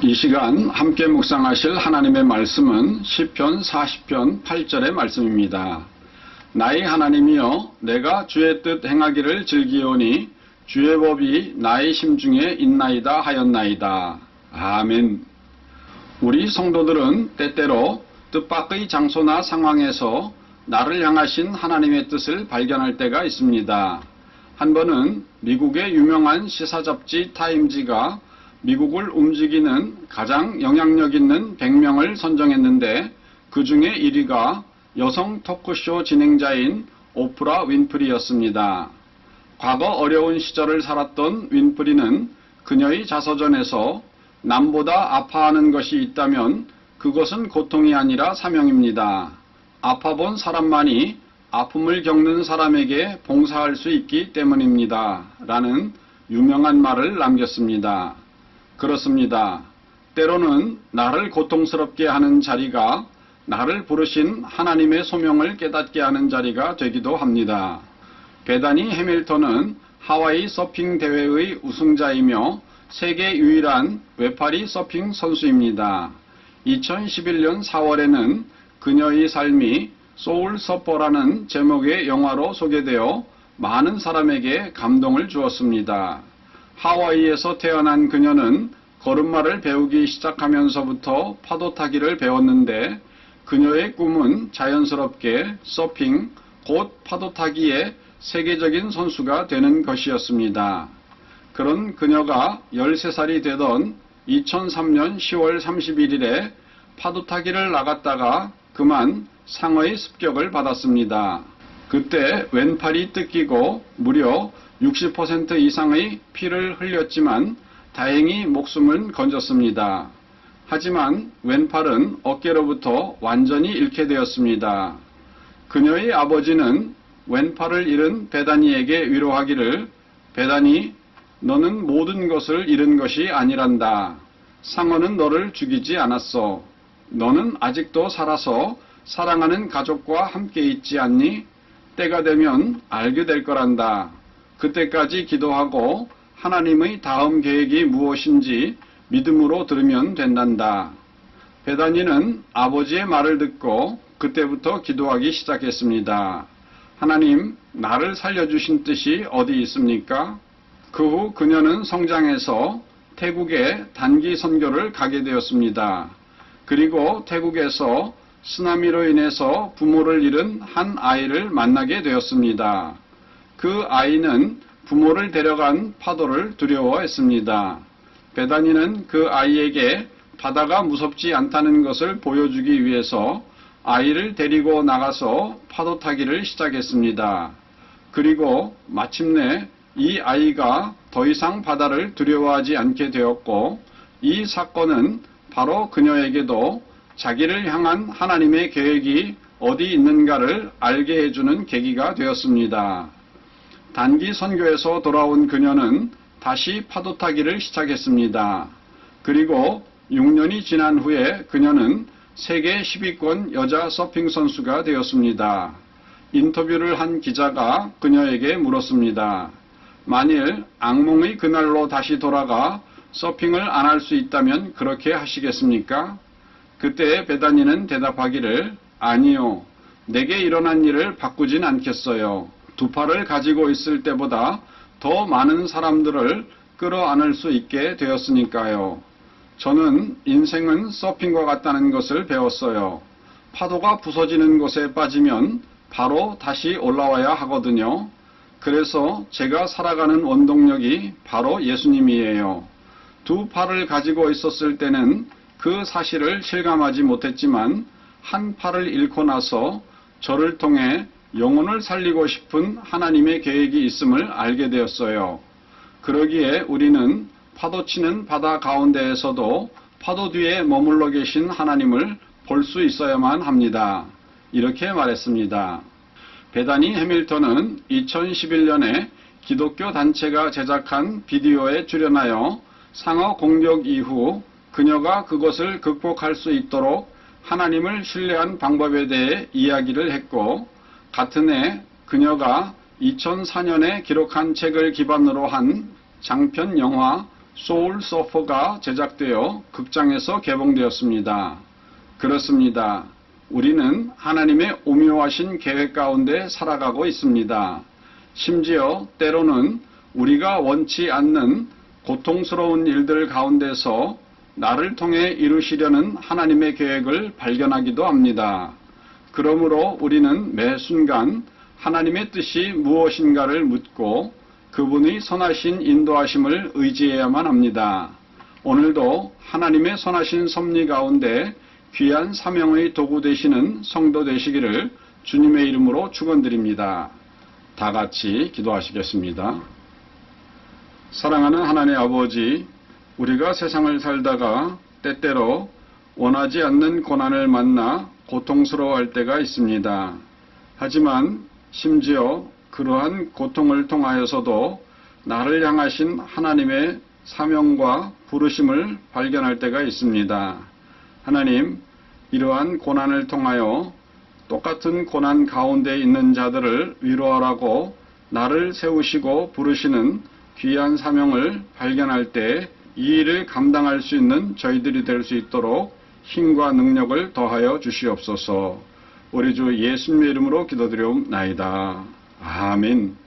이 시간 함께 묵상하실 하나님의 말씀은 시편 40편 8절의 말씀입니다. 나의 하나님이여, 내가 주의 뜻 행하기를 즐기오니 주의 법이 나의 심중에 있나이다 하였나이다. 아멘. 우리 성도들은 때때로 뜻밖의 장소나 상황에서 나를 향하신 하나님의 뜻을 발견할 때가 있습니다. 한 번은 미국의 유명한 시사 잡지 타임지가 미국을 움직이는 가장 영향력 있는 100명을 선정했는데 그 중에 1위가 여성 토크쇼 진행자인 오프라 윈프리였습니다. 과거 어려운 시절을 살았던 윈프리는 그녀의 자서전에서 남보다 아파하는 것이 있다면 그것은 고통이 아니라 사명입니다. 아파본 사람만이 아픔을 겪는 사람에게 봉사할 수 있기 때문입니다. 라는 유명한 말을 남겼습니다. 그렇습니다. 때로는 나를 고통스럽게 하는 자리가 나를 부르신 하나님의 소명을 깨닫게 하는 자리가 되기도 합니다. 베다니 해밀턴은 하와이 서핑 대회의 우승자이며 세계 유일한 외파리 서핑 선수입니다. 2011년 4월에는 그녀의 삶이 소울 서퍼라는 제목의 영화로 소개되어 많은 사람에게 감동을 주었습니다. 하와이에서 태어난 그녀는 걸음마를 배우기 시작하면서부터 파도 타기를 배웠는데 그녀의 꿈은 자연스럽게 서핑, 곧 파도 타기의 세계적인 선수가 되는 것이었습니다. 그런 그녀가 13살이 되던 2003년 10월 31일에 파도 타기를 나갔다가 그만 상어의 습격을 받았습니다. 그때 왼팔이 뜯기고 무려 60% 이상의 피를 흘렸지만 다행히 목숨은 건졌습니다. 하지만 왼팔은 어깨로부터 완전히 잃게 되었습니다. 그녀의 아버지는 왼팔을 잃은 베다니에게 위로하기를, 베다니, 너는 모든 것을 잃은 것이 아니란다. 상어는 너를 죽이지 않았어. 너는 아직도 살아서 사랑하는 가족과 함께 있지 않니? 때가 되면 알게 될 거란다. 그때까지 기도하고 하나님의 다음 계획이 무엇인지 믿음으로 들으면 된단다. 베다니는 아버지의 말을 듣고 그때부터 기도하기 시작했습니다. 하나님, 나를 살려주신 뜻이 어디 있습니까? 그 후 그녀는 성장해서 태국에 단기 선교를 가게 되었습니다. 그리고 태국에서 쓰나미로 인해서 부모를 잃은 한 아이를 만나게 되었습니다. 그 아이는 부모를 데려간 파도를 두려워했습니다. 베다니는 그 아이에게 바다가 무섭지 않다는 것을 보여주기 위해서 아이를 데리고 나가서 파도 타기를 시작했습니다. 그리고 마침내 이 아이가 더 이상 바다를 두려워하지 않게 되었고, 이 사건은 바로 그녀에게도 자기를 향한 하나님의 계획이 어디 있는가를 알게 해주는 계기가 되었습니다. 단기 선교에서 돌아온 그녀는 다시 파도 타기를 시작했습니다. 그리고 6년이 지난 후에 그녀는 세계 10위권 여자 서핑 선수가 되었습니다. 인터뷰를 한 기자가 그녀에게 물었습니다. 만일 악몽의 그날로 다시 돌아가 서핑을 안 할 수 있다면 그렇게 하시겠습니까? 그때 베다니는 대답하기를, 아니요. 내게 일어난 일을 바꾸진 않겠어요. 두 팔을 가지고 있을 때보다 더 많은 사람들을 끌어안을 수 있게 되었으니까요. 저는 인생은 서핑과 같다는 것을 배웠어요. 파도가 부서지는 곳에 빠지면 바로 다시 올라와야 하거든요. 그래서 제가 살아가는 원동력이 바로 예수님이에요. 두 팔을 가지고 있었을 때는 그 사실을 실감하지 못했지만 한 팔을 잃고 나서 저를 통해 영혼을 살리고 싶은 하나님의 계획이 있음을 알게 되었어요. 그러기에 우리는 파도치는 바다 가운데에서도 파도 뒤에 머물러 계신 하나님을 볼 수 있어야만 합니다. 이렇게 말했습니다. 베다니 해밀턴은 2011년에 기독교 단체가 제작한 비디오에 출연하여 상어 공격 이후 그녀가 그것을 극복할 수 있도록 하나님을 신뢰한 방법에 대해 이야기를 했고, 같은 해 그녀가 2004년에 기록한 책을 기반으로 한 장편 영화 소울 서퍼가 제작되어 극장에서 개봉되었습니다. 그렇습니다. 우리는 하나님의 오묘하신 계획 가운데 살아가고 있습니다. 심지어 때로는 우리가 원치 않는 고통스러운 일들 가운데서 나를 통해 이루시려는 하나님의 계획을 발견하기도 합니다. 그러므로 우리는 매 순간 하나님의 뜻이 무엇인가를 묻고 그분의 선하신 인도하심을 의지해야만 합니다. 오늘도 하나님의 선하신 섭리 가운데 귀한 사명의 도구 되시는 성도 되시기를 주님의 이름으로 축원드립니다. 다 같이 기도하시겠습니다. 사랑하는 하나님 아버지, 우리가 세상을 살다가 때때로 원하지 않는 고난을 만나 고통스러워할 때가 있습니다. 하지만 심지어 그러한 고통을 통하여서도 나를 향하신 하나님의 사명과 부르심을 발견할 때가 있습니다. 하나님, 이러한 고난을 통하여 똑같은 고난 가운데 있는 자들을 위로하라고 나를 세우시고 부르시는 귀한 사명을 발견할 때 이 일을 감당할 수 있는 저희들이 될 수 있도록 힘과 능력을 더하여 주시옵소서. 우리 주 예수님의 이름으로 기도드리옵나이다. 아멘.